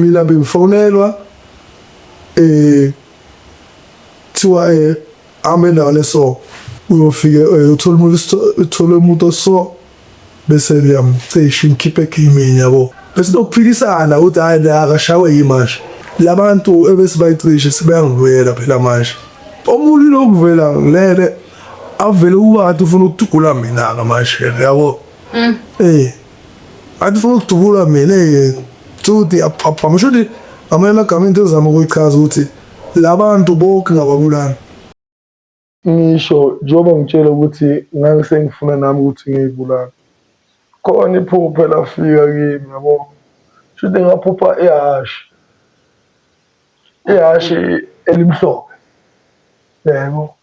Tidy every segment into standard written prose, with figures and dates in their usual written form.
mina bengifonelwa kuthiwa ame nawo leso uyofike uthole umuntu so bese liyamcisha ngikhiphe egeyimini yabo bese lokuphikisana ukuthi hayi la akashawe yimasha labantu ebesibayicishe sebeyangivela phela manje omunye lokuvela ngilele avele uba athi ufuna ukudugula mina ngamanje yabo athi ufuna ukudugula mina tuthi aphamisho amanye amagama into ezama ukuyichaza ukuthi labantu bonke ngababulala ngisho njengoba ngitshela ukuthi ngangisengifuna nami ukuthi ngiyibulala khona iphupho lafika kimi yabo shothi ngaphupha ihashi elimhlophe yebo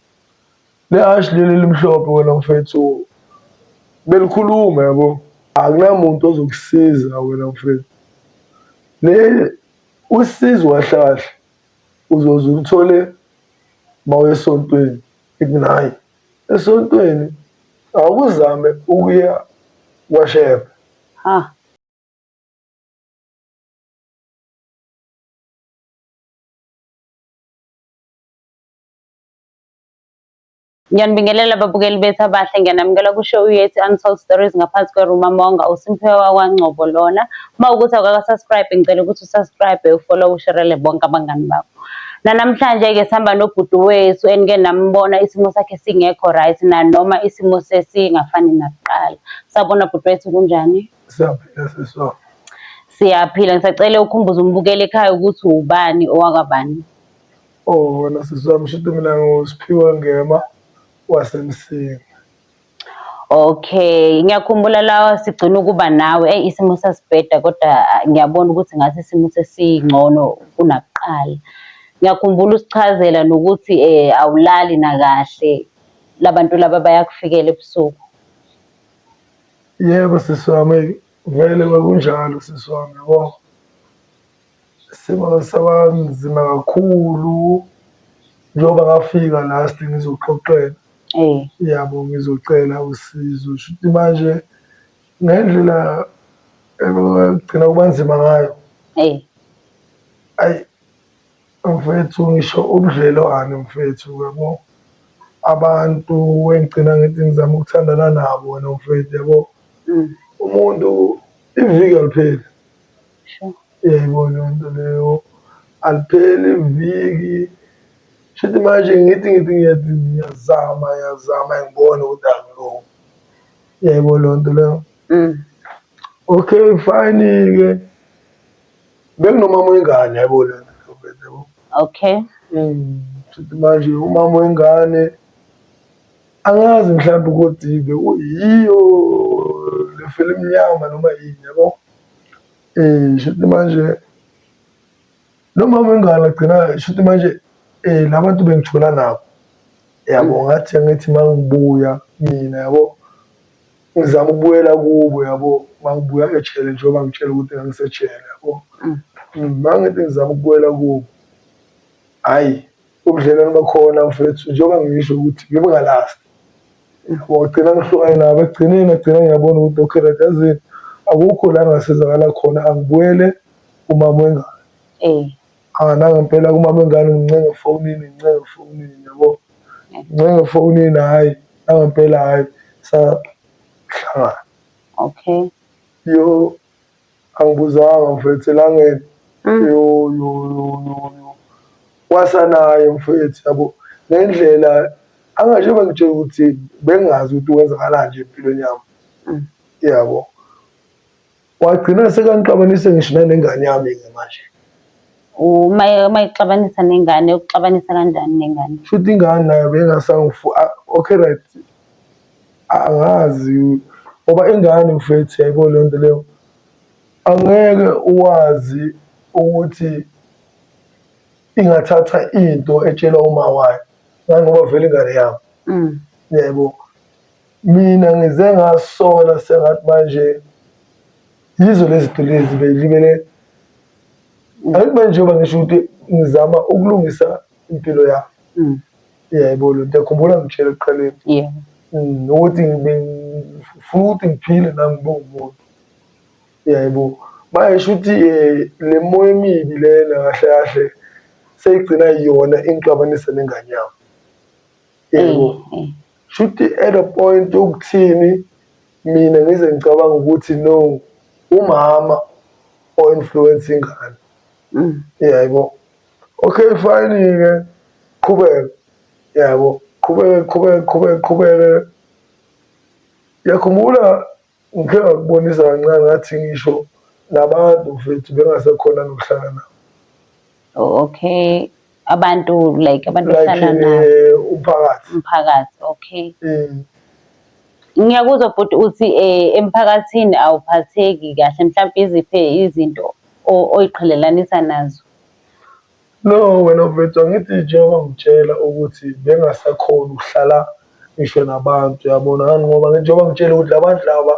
le hashi leli elimhlophe wena mfethu belikhuluma yabo akunamuntu ozokusiza wena mfethu le usizo wahlahla uzoze uthole mawuye esontweni ikunayi esontweni awuzame ukuya kwashepha Ngiyanibingelela ababukeli bethu abahle, ngiyanamukela kushow yethu Untold Stories ngaphansi kweRuma Monga uSimphiwe kwaNgcobo lona. Uma ukuthi awukaka-subscribe ngicela ukuthi usubscribe, ufollow, usharele bonke abangani bakho. Namhlanje-ke sihamba nobhuti wethu enike nambona isimo sakhe singekho right nanoma isimo sesingafani nakuqala. Sabona bhuti wethu kunjani? Siyaphila siswa. Siyaphila. Ngisacela ukhumbuze umbukeli ekhaya ukuthi ubani owakabani. Wena siswa mshuthi mina nguSiphiwe Ngema wasemsinga. Okay, ngiyakhumbula lawa sigcina ukuba nawe isimo sasibheda kodwa ngiyabona ukuthi ngathi isimo sesingcono kunakuqala. Ngiyakhumbula usichazela nokuthi awulali na kahle labantu laba bayakufikela ebusuku. Yebo siswami vele kwakunjalo siswami yabo. Simo sabanzima kakhulu njengoba ngafika last ngizoxoxela. Yabo ngizocela usizo shuthi manje ngendlela egcina kuba nzima ngayo. Ayi mfethu ngisho ubudlelwane mfethu yabo abantu engigcina ngithi ngizama ukuthandana nabo wena mfethu yabo umuntu iviki alipheli yebo leyo nto leyo alipheli iviki shuthi manje ngithi ngiyazama ngibone ukuthi angilungi yebo leyo nto leyo okay fine-ke bekunomama wengane yabo lena yabo. Okay. Shuthi manje umama wengane angazi mhlawumbe ukuthi bekuyiyo le fela emnyama noma yini yabo. Shuthi manje nomama wengane agcina shuthi manje labantu bengijula nabo yabo ngathi ngithi mangibuya mina yabo ngizama ukubuyela kubo yabo mangibuya ejele njengoba ngitshela ukuthi ngangisejele yabo. Mangithi ngizama ukubuyela kubo hayi ubudlelwane bakhona mfethu njengoba ngisho ukuthi bebengalast wagcina ngihlukane nabo ekugcineni agcina ngiyabona ukuthi okay right yazini akukho la ngasizakala khona angibuyele umama wengane. Nangempela kumama wengane ngincenge efonini yabo ngincenge efonini hayi nangempela hayi sahlangana. Okay. Yo angibuzanga mfethu elangeni yo wasanaye mfethu yabo ngendlela angasho bangitshela ukuthi bengazi ukuthi wenzakalani nje empilweni yami yabo wagcina sekangixabanise ngisho nanengane yami manje. Uma ixabanisa nengane ukuxabanisa kanjani nengane? Futhi ingane nayo okay right angazi ngoba ingane mfethu yayibona leyo nto leyo angeke uwazi ukuthi ingathatha into etshela uma wayo ngoba vele ingane yami yebo mina ngize ngasola sengathi manje yizo lezi zinto lezi belibele manje njengoba ngisho ukuthi ngizama ukulungisa impilo yami yebo lo nto yakhumbula ngitshela ekuqaleni ukuthi ngifuna ukuthi ngiphile nami ngibe umuntu yebo manje shuthi le moya emibi lena kahle kahle seyigcina yona ingixabanisa nengane yami. Yebo. Shuthi at a point yokuthini mina ngize ngicabanga ukuthi no, umama o-influence ingane. Yebo. Okay, fine-ke, qhubeka. Yabo, qhubeka. Yakhumbula ngike ngakubonisa kancane ngathi ngisho nabantu mfethu bengasekhona nokuhlala nabo. Okay, abantu like abantu ohlala nabo. Umphakathi, okay. Ngiyakuzwa futhi uthi emphakathini awuphatheki kahle, mhlawumbe iziphi izinto oyiqhelelanisa nazo? No, wena mfethu angithi njengoba ngitshela ukuthi bengasakhona ukuhlala ngisho nabantu, yabona ngani, ngoba njengoba ngitshela ukuthi labantu laba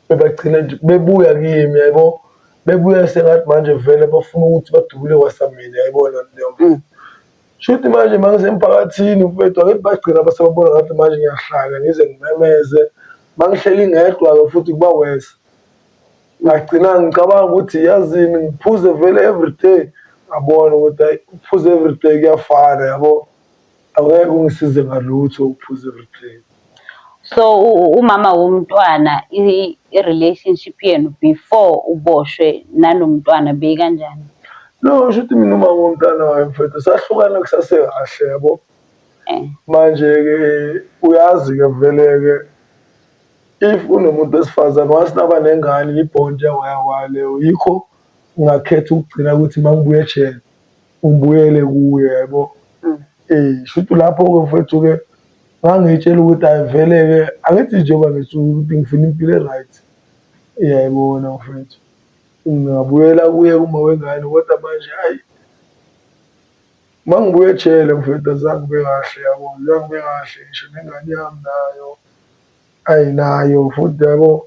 bebagcina nje bebuya kimi, yabo, bebuya sengathi manje vele bafuna ukuthi badubule kwasamina, yayibona leyo. Shuthi manje mangisemphakathini mfethu angithi bagcina basebabona ngathi manje ngiyahlala ngize ngimemeze, mangihleli ngedwa-ke futhi kuba worse. Ngagcina ngicabanga ukuthi yazini ngiphuze vele everyday, ngabona ukuthi hayi ukuphuza everyday kuyafana, yabo, angeke kungisize ngalutho ukuphuza everyday. So umama womntwana i-relationship yenu before uboshwe nanomntwana beyikanjani? No, shuthi mina umama womntwana wayo mfethu sahlukana kusasekahle, yabo. Manje-ke uyazi-ke vele-ke if unomuntu wesifazane wasinaba nengane ibhonti leyo, yikho ngakhetha ukugcina ukuthi mangibuye ejele ngibuyele kuye, yabo. Shuthi lapho-ke mfethu-ke ngangiyitshela ukuthi hayi vele-ke angithi njengoba ngisuka ukuthi ngifuna impilo e-right, yayibona mfethu. Ngingabuyela kuye uma wengane kodwa manje hayi mangibuye ejele mfethu azange kube kahle, yabo, azange kube kahle ngisho nengane yami nayo ayinayo futhi, yabo,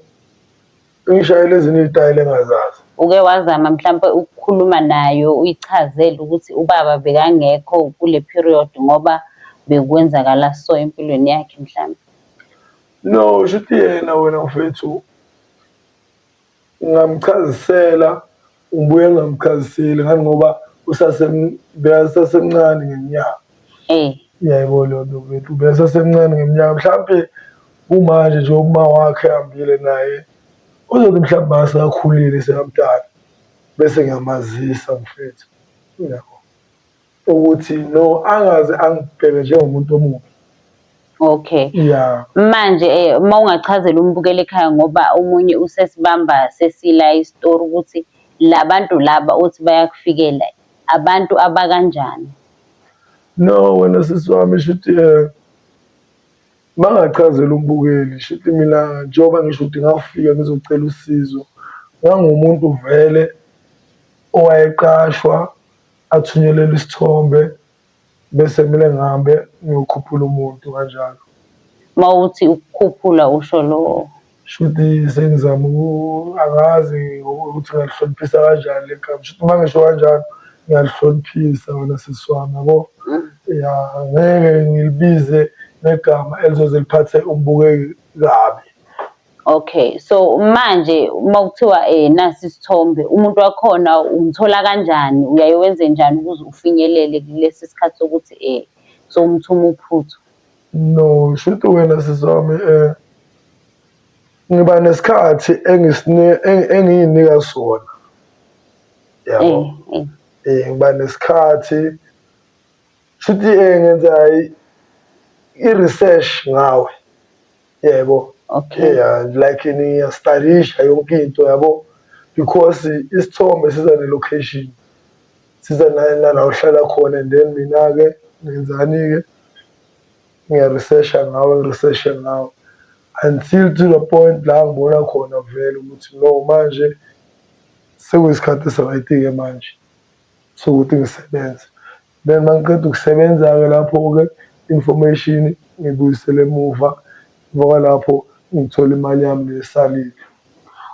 ingishayela ezinye iy'tayela engazazi. Uke wazama mhlawumbe ukukhuluma nayo uyichazele ukuthi ubaba bekangekho kule period ngoba bekwenzakala so empilweni yakhe mhlawumbe? No, shuthi yena wena mfethu ngamchazisela, ngibuye ngamchaziseli ngani ngoba besasemncane ngeminyaka. Yayibona leyo nto mfethu, besasemncane ngeminyaka, mhlampe kumanje nje uma wakhe ehambile naye uzothi mhlawumbe masekakhulile sekamdala bese ngiyamazisa mfethu, yabo, ukuthi no, angaze angibheke njengomuntu omubi. Okay. Yeah. Manje uma ungachazela umbukela ekhaya ngoba omunye usesibamba sesila isitori ukuthi labantu laba uthi bayakufikela abantu abakanjani? No, wena sisi wami shuthi mangachazela umbukeli shuthi mina njengoba ngisho ukuthi ngafika ngizocela usizo, ngangumuntu vele owayeqashwa athunyelelwe isithombe bese kumele ngihambe ngiyokhuphula umuntu kanjalo. Mawuthi ukukhuphula usho lo? Shuthi sengizama angazi ukuthi ngalihloniphisa kanjani le gama, shuthi uma ngisho kanjalo ngiyalihloniphisa wena sisi wami, yabo. Ya, ngeke ngilibize negama elizoze liphathe umbukeki kabi. Okay, so manje uma kuthiwa nasi isithombe, umuntu wakhona umthola kanjani? Uyaye wenze njani ukuze ufinyelele kulesi sikhathi sokuthi somthuma uphuthu? No, shuthi wena sisi wami ngiba nesikhathi engiyinika sona, yabo. Ngiba nesikhathi shuthi ngenza i-research ngawe, yebo. Okay. Yeah, like ngiyastadisha yonke into, yabo, because isithombe siza ne-location, siza nala uhlala khona, and then mina-ke ngenzani-ke ngiya-research-a ngawe until to the point la ngibona khona vele ukuthi no, manje sekuyisikhathi esi-right-ke manje sokuthi ngisebenze. Then mangiqeda ukusebenza-ke lapho-ke information ngibuyisele emuva, ngoba lapho ngithola imali yami lesalile.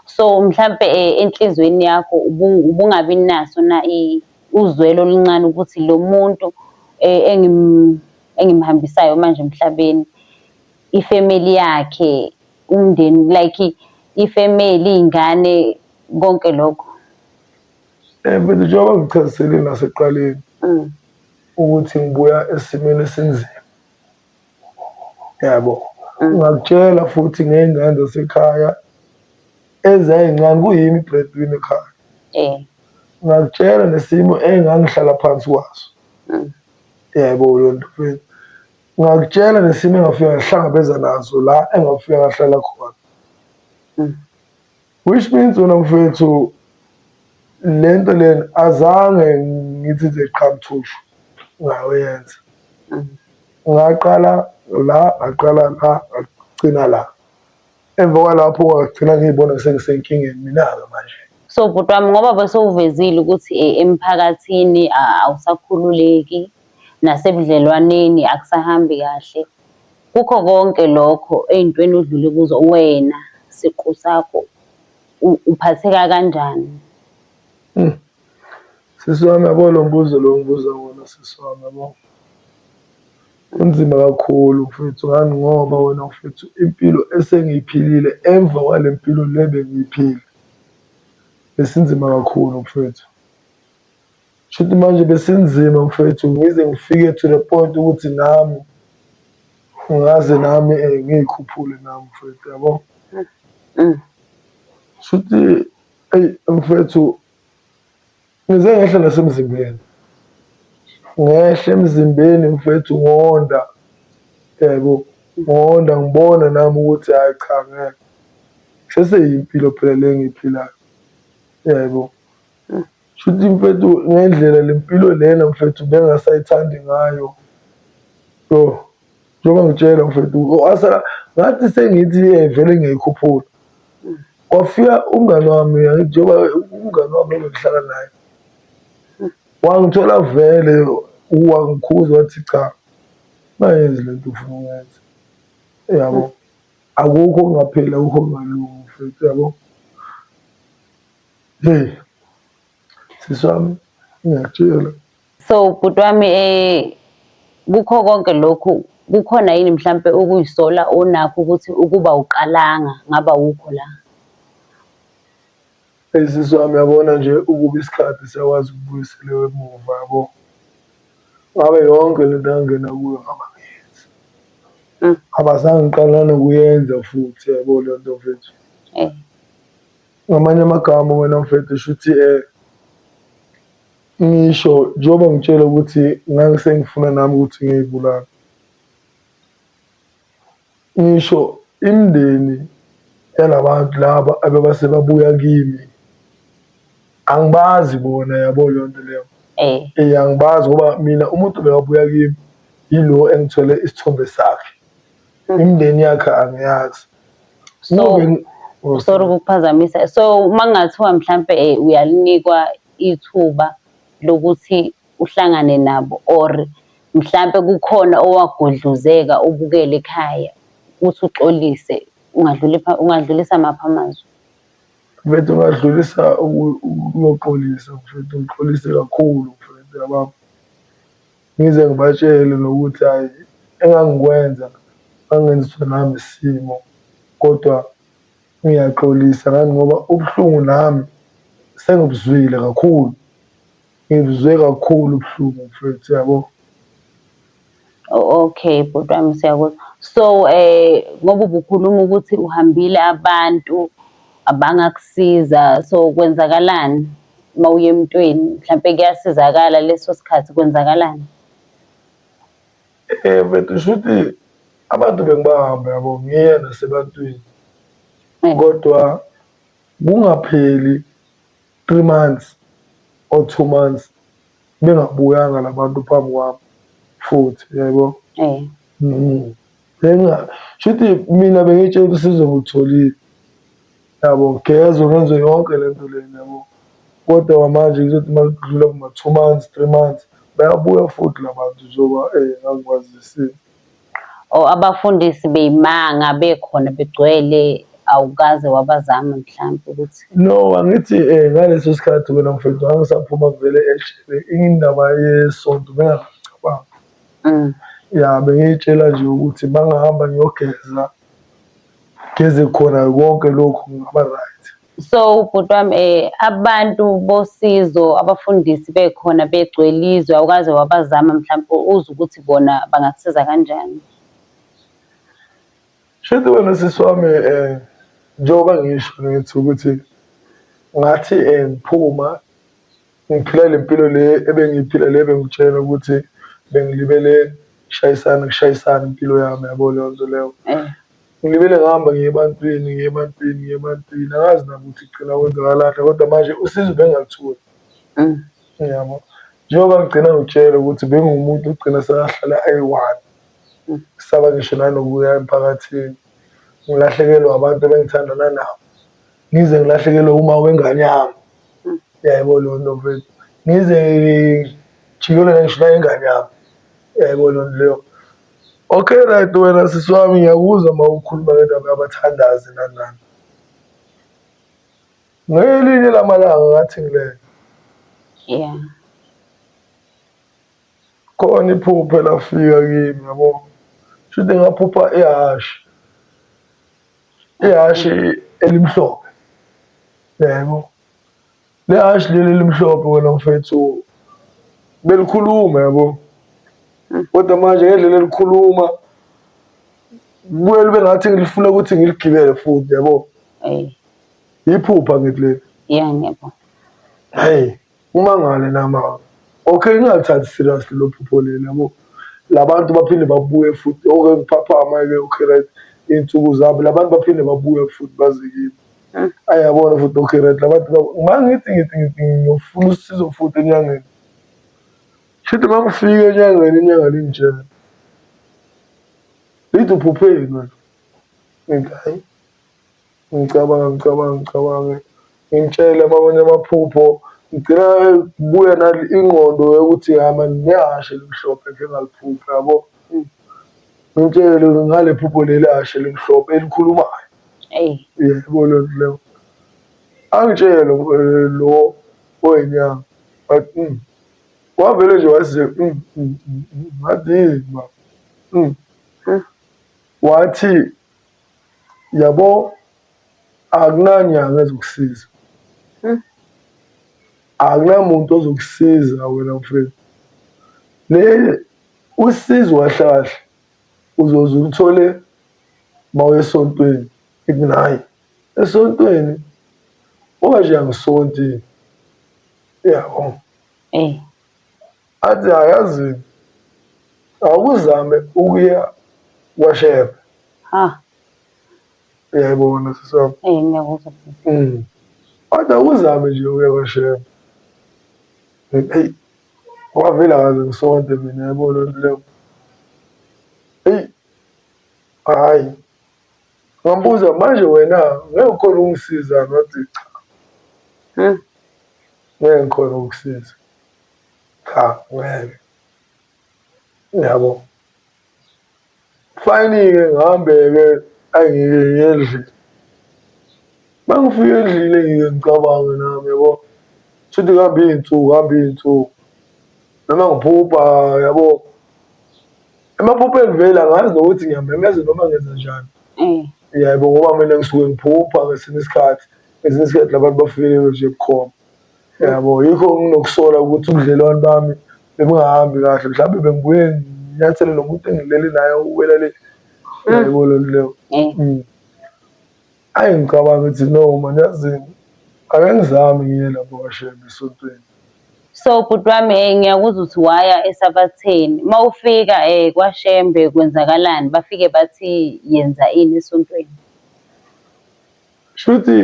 So mhlambe enhlizweni yakho ubungabi naso na uzwelo oluncane ukuthi lo muntu engimhambisayo manje emhlabeni, ifamily yakhe, umndeni, like ifamily, ingane konke lokho? Mfethu njengoba ngichazisele nasekuqaleni ukuthi ngibuya esimeni esinzima, yabo. Ngakutshela futhi ngey'ngane zasekhaya ezay'ncane kuyimi i-breadwinner ekhaya. Ngakutshela nesimo engangihlala phansi kwaso, yebo leyo nto mfethu. Ngakutshela nesimo engafika ngahlangabeza nazo la engafika ngahlala khona, which means wena mfethu le nto lena azange ngithi nje qhamthushu ngayenza. Ngaqala la, ngaqala la, ngagcina la. Emva kwalapho ngagcina ngiy'bona sengisenkingeni mina-ke manje. So bhuti wami, ngoba besewuvezile ukuthi emphakathini awusakhululeki, nasebudlelwaneni akusahambi kahle, kukho konke lokho ey'ntweni odlule kuzo, wena siqu sakho uphatheka kanjani? Sisi wami, yabo lo mbuzo lo ngibuza wona sisi wami, yabo. Kunzima kakhulu mfethu, ngani ngoba wena mfethu impilo esengiyiphilile emva kwale mpilo le bengiyiphila besinzima kakhulu mfethu. Shuthi manje besinzima mfethu, ngize ngifike to the point ukuthi nami ngaze nami ngiy'khuphule nami mfethu, yabo. Shuthi eyi mfethu, ngize ngehle nasemzimbeni, ngehle emzimbeni mfethu ngonda, yebo. Ngonda ngibona nami ukuthi hhayi cha ngeke seseyimpilo phela le engiyiphilayo, yebo. Shuthi mfethu ngendlela le mpilo lena mfethu bengasayithandi ngayo, yo. Njengoba ngitshela mfethu ngathi sengithi vele ngiyayikhuphula, kwafika umngani wami, njengoba umngani wami engihlala naye wangithola vele wangikhuza wathi cha, ungayenzi le nto ufuna ukuyenza, yabo. Akukho okungapheli, akukho okungalungi mfethu, yabo. Hheyi sisi wami, ngiyakutshela. So bhuti wami, kukho konke lokhu, kukhona yini mhlampe ukuy'sola onakho ukuthi ukuba uqalanga ngaba wukho la? Eyi sisi wami, yabona nje ukuba isikhathi siyakwazi ukubuyisela emuva, yabo. Ngabe yonke le nto engangena kuyo ngaba ngiyenza, abazange ngiqala nokuyenza futhi, yabo leyo nto mfethu. Ngamanye amagama wena mfethu shuthi ngisho njengoba ngitshela ukuthi ngangisengifuna nami ukuthi ngiy'bulale, ngisho imindeni yalabantu laba abebase babuya kimi angibazi bona, yabo leyo nto leyo. Angibazi ngoba mina umuntu bekabuya kimi yilo engithole isithombe sakhe, imindeni yakhe angiyazi. Sorry ukukuphazamisa. So uma kungathiwa mhlampe uyalinikwa ithuba lokuthi uhlangane nabo, or mhlampe kukhona owagodluzeka ubukele ekhaya ukuthi uxolise, ungadlulisa maphi amazwi? Mfethu ungadlulisa ukuyoxolisa mfethu, ngixolise kakhulu mfethu, yababo. Ngize ngibatshele nokuthi hhayi engangikwenza ngangenziswa nami isimo, kodwa ngiyaxolisa ngani ngoba ubuhlungu nami sengibuzwile kakhulu, ngibuzwe kakhulu ubuhlungu mfethu, yabo. Okay bhuti wami, siyakuzwa. So ngoba ubukhuluma ukuthi uhambile abantu abangakusiza, so kwenzakalani uma uya emntwini? Mhlampe kuyasizakala leso sikhathi, kwenzakalani? Mfethu shuthi abantu bengibahamba, yabo, ngiye nasebantwini, kodwa kungapheli 3 months or 2 months bengabuyanga labantu phambi kwami futhi, yabo. Shuthi mina bengitshela ukuthi usizo ngilutholile, yabo. Ngigezwe ngenze yonke le nto lena, yabo, kodwa manje kuzothi uma kudlula kuma-2 months 3 months bayabuya futhi la bantu njengoba ngangikwazisile. Abafundisi bey'manga bekhona begcwele, awukaze wabazama mhlampe ukuthi? No, angithi ngaleso sikhathi wena mfethu ngangisaphuma vele indaba yesonto bengangicabanga. Ya, bengiy'tshela nje ukuthi mangahamba ngiyogeza, ngeze khona konke lokhu ngaba right. So ubhuti wami abantu bosizo abafundisi bekhona begcwele izwe awukaze wabazama mhlawumbe uze ukuthi bona bangakusiza kanjani? Shuthi wena sisi wami njengoba ngisho ngithi ukuthi ngathi ngiphuma ngiphila le mpilo le ebengiyiphila le bengitshela ukuthi bengilibele kushayisana impilo yami, yabo leyo nto leyo. Ngilibele ngihamba ngiye ebantwini angazi nabo ukuthi kugcina kwenzakalani kodwa manje usizo bengalitholi. Yabo, njengoba ngigcina ngitshela ukuthi bengumuntu ogcina sekahlala ayi-one, kusaba ngisho nanokuya emphakathini, ngilahlekelwa abantu ebengithandana nabo, ngize ngilahlekelwe uma wengane yami, yayibona leyo nto mfethu, ngize ngijikelwe ngisho nayingane yami, yayibona leyo nto leyo. Okay, right wena sisi wami ngiyakuzwa uma ukhuluma ngendaba yabathandazi nani nani. Ngelinye lamalanga ngathi ngilele khona iphupho lafika kimi, yabo, shuthi ngaphupha ihashi elimhlophe, yabo. Le hashi leli elimhlophe wena mfethu belikhuluma, yabo, kodwa manje ngendlela elikhuluma kubuye libe ngathi ngilifuna ukuthi ngiligibele futhi, yabo. Iphupha ngithi leli. Ngiyabona. Hhayi, umangale nama. Okay, ngingalithathi seriously lo phupho leli, yabo. Labantu baphinde babuye futhi, okay ngiphaphama-ke, okay right, iy'nsuku zabo, labantu baphinde babuye futhi baze kimi. Ayabona futhi okay right, labantu mangithi ngiyofuna usizo futhi enyangeni. Shuthi mangifika enyangeni, inyanga lingitshela, lithi uphupheni wena? Ngithi hhayi, ngicabange, ngimtshele amanye amaphupho, ngigcina kubuya nali ingqondo yokuthi nehhashi elimhlophe ngike ngaliphupha, yabo. Ngimtshele ngale phupho leli hashi elimhlophe elikhulumayo. Yebo leyo nto leyo. Angitshele lo oyinyanga wathi wavele nje wathi ngathi yini baba? Wathi yabo, akunanyanga ezokusiza, akunamuntu ozokusiza wena mfethu. Le usizo kahle kahle uzoze ulithole mawuya esontweni. Ngithi mina hhayi, esontweni? Okanje angisonti, yabo. Athi ayazini, awuzame ukuya kwaShembe. Uyayibona sisi wami? Ngiyakuzwa. Kodwa uzame nje ukuya kwaShembe. Eyi, wavele akaze ngisonte mina, yayibona lento leyo. Eyi, hhayi, ngambuza manje wena ngeke ukhone ukungisiza? Wathi cha, ngeke ngikhone ukukusiza, cha ngeke, yabo. Fine-ke ngihambe-ke ngiyeke endlini. Mangifika endlini ngike ngicabange nami, yabo. Shuthi kuhambe iy'nsuku, noma ngiphupha, yabo. Emaphupheni vele angazi nokuthi ngiyamemeza noma ngenza njani. Yebo, ngoba mina ngisuke ngiphupha ngesinye isikhathi labantu bafike nje bukhoma, yabo. Yikho nginokusola ukuthi ubudlelwano bami bebungahambi kahle, mhlawumbe bengibuye nginyathele nomuntu engilele naye uwela le, yayibona loo nto leyo. Hhayi, ngicabanga ukuthi no man, yazini ake ngizame ngiye lapho kwaShembe esontweni. So bhuti wami ngiyakuzwa ukuthi waya esabatheni, uma ufika kwaShembe kwenzakalani? Bafike bathi yenza ini esontweni? Shuthi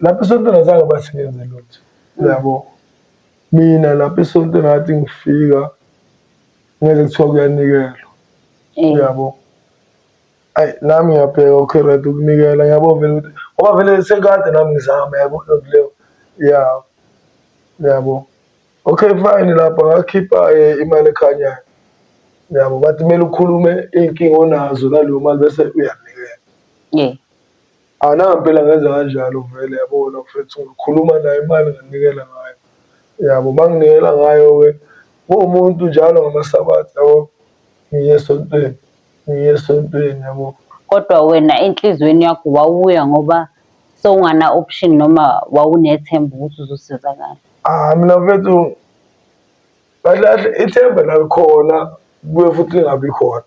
lapho esontweni azange bathi ngenze lutho, yabo. Mina lapho esontweni ngathi ngifika ngeze kuthiwa kuyanikelwa, yabo. Ayi, nami ngiyabheka okay right, ukunikela ngiyabo vele ukuthi ngoba vele sekade nami ngizama, yabo leyo nto leyo, yabo. Okay fine, lapha ngakhipha imali ekhanyayo, yabo. Bathi kumele ukhulume iy'nkinga onazo naleyo mali bese uyanikela. Nangempela ngenza kanjalo vele, yabona mfethu, ngikhuluma nayo imali nginikela ngayo, yabo. Manginikela ngayo-ke nguwumuntu njalo ngamasabatha, yabo, ngiye esontweni, yabo. Kodwa wena enhliziyweni yakho wawuya ngoba so ungana option noma wawunethemba ukuthi uzosizakala? Mina mfethu kahle kahle ithemba lalikhona kuye futhi lingabi khona.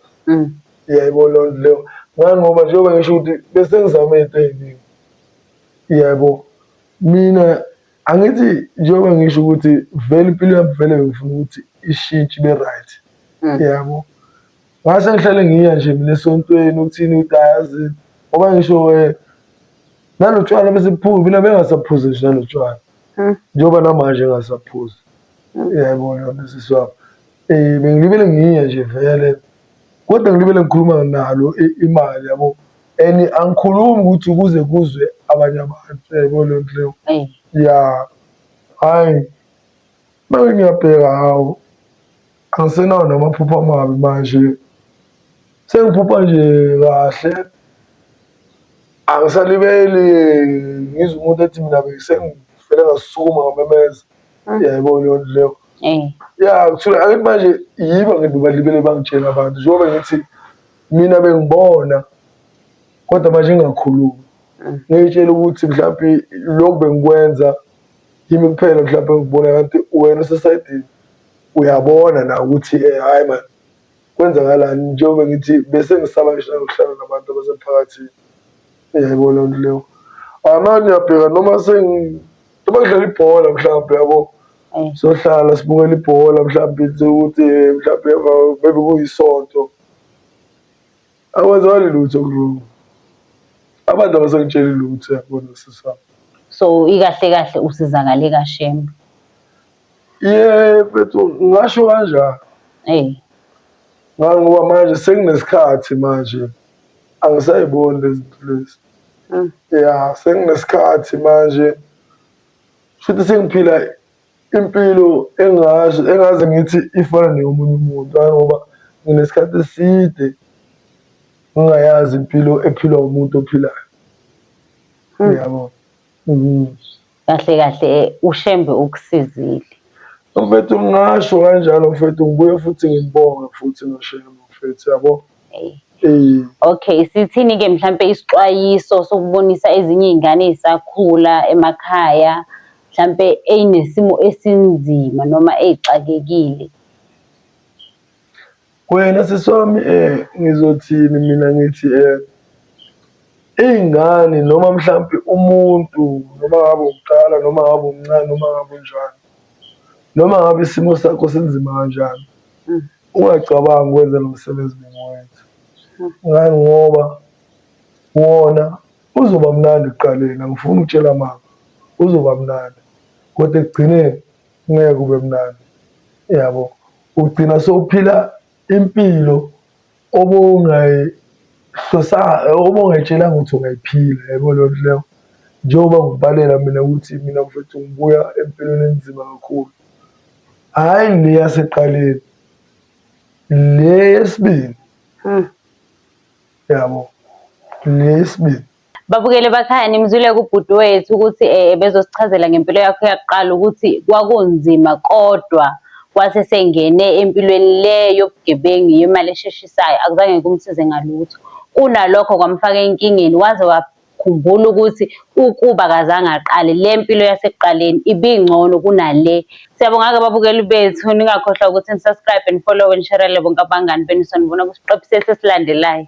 Yebo leyo nto leyo. Ngani ngoba njengoba ngisho ukuthi bese ngizame izinto ey'ningi. Yebo, mina angithi njengoba ngisho ukuthi vele impilo yami vele bengifuna ukuthi ishintshe ibe right. Yabo. Ngase ngihlale ngiya nje mina esontweni ukuthini ukuthi ayazi ngoba ngisho nanotshwala bese buphuza mina bengasaphuzi nje nanotshwala. Njengoba namanje ngasaphuzi. Yebo yona sisi wami. Bengilibele ngiya nje vele kodwa ngilibele ngikhuluma nalo imali yabo. And angikhulumi ukuthi ukuze kuzwe abanye abantu yabo leyo nto leyo. Ya, hhayi manje ngiyabheka hawu angisenawo namaphupho amabi manje sengiphupha nje kahle. Angisalibeli ngizwe umuntu ethi mina besengivele ngasukuma ngamemeza. Yayibona leyo nto leyo. Ya kuthiwa angithi manje yibo ngithi balibele bangitshela abantu njengoba ngithi mina bengibona kodwa manje ngingakhulumi. Ngiy'tshela ukuthi mhlampe lokhu bengikwenza yimi kuphela mhlampe ngikubona kanti wena usesayidini uyabona nawe ukuthi hhayi man kwenzakalani njengoba ngithi bese ngisaba ngisho nokuhlala nabantu abasemphakathini. Yayibona leyo nto leyo. Manje ngiyabheka noma ngidlala ibhola mhlampe yabo. Sohlala sibukela ibhola mhlampe ukuthi mhlampe maybe kuyisonto. Akwenzakali lutho ku-wrong. Abantu abasangitsheli lutho yabona sisi wami. So ikahle kahle usizakale kaShembe? Mfethu ngingasho kanjalo. Ngani ngoba manje senginesikhathi manje angisayiboni lezi zinto lezi. Ya senginesikhathi manje futhi sengiphila impilo engaze ngithi ifana neyomunye umuntu ngoba nginesikhathi eside ngingayazi impilo ephilwa umuntu ophilayo. Yabo. Kahle kahle uShembe ukusizile. Mfethu ngingasho kanjalo mfethu ngibuye futhi ngibonge futhi noShembe mfethu yabo. Okay, sithini-ke mhlampe isixwayiso sokubonisa ezinye iy'ngane ey'sakhula emakhaya mhlampe ey'nesimo esinzima noma ey'xakekile? Wena sisi wami ngizothini mina ngithi iy'ngane noma mhlampe umuntu noma ngabe umdala noma ngabe umncane noma ngabe unjani noma ngabe isimo sakho sinzima kanjani ungacabangi ukwenza lo msebenzi bengiwenza. Ngani ngoba wona uzoba mnandi ekuqaleni angifuni ukutshela amanga uzoba mnandi kodwa ekugcineni ngeke ube mnandi. Yabo ugcina sowuphila impilo obungayitshelanga ukuthi ungayiphila. Yabo leyo nto leyo njengoba ngikubalela mina ukuthi mina mfethu ngibuya empilweni enzima kakhulu. Hhayi le yasekuqaleni le yesibili. Yabo le yesibili. Babukeli bakhaya nimzwile kubhuti wethu ukuthi bezosichazela ngempilo yakho yakuqala ukuthi kwakunzima kodwa kwase sengene empilweni le yobugebengu yemali esheshisayo akuzange kumsize ngalutho. Kunalokho kwamfaka enkingeni waze wakhumbula ukuthi ukuba akazange aqale le mpilo yasekuqaleni ibingcono kunale. Siyabonga-ke babukeli bethu, ningakhohlwa ukuthi nisubscribe and follow and share bonke abangani benu. Sanibona kusiqephu sesilandelayo.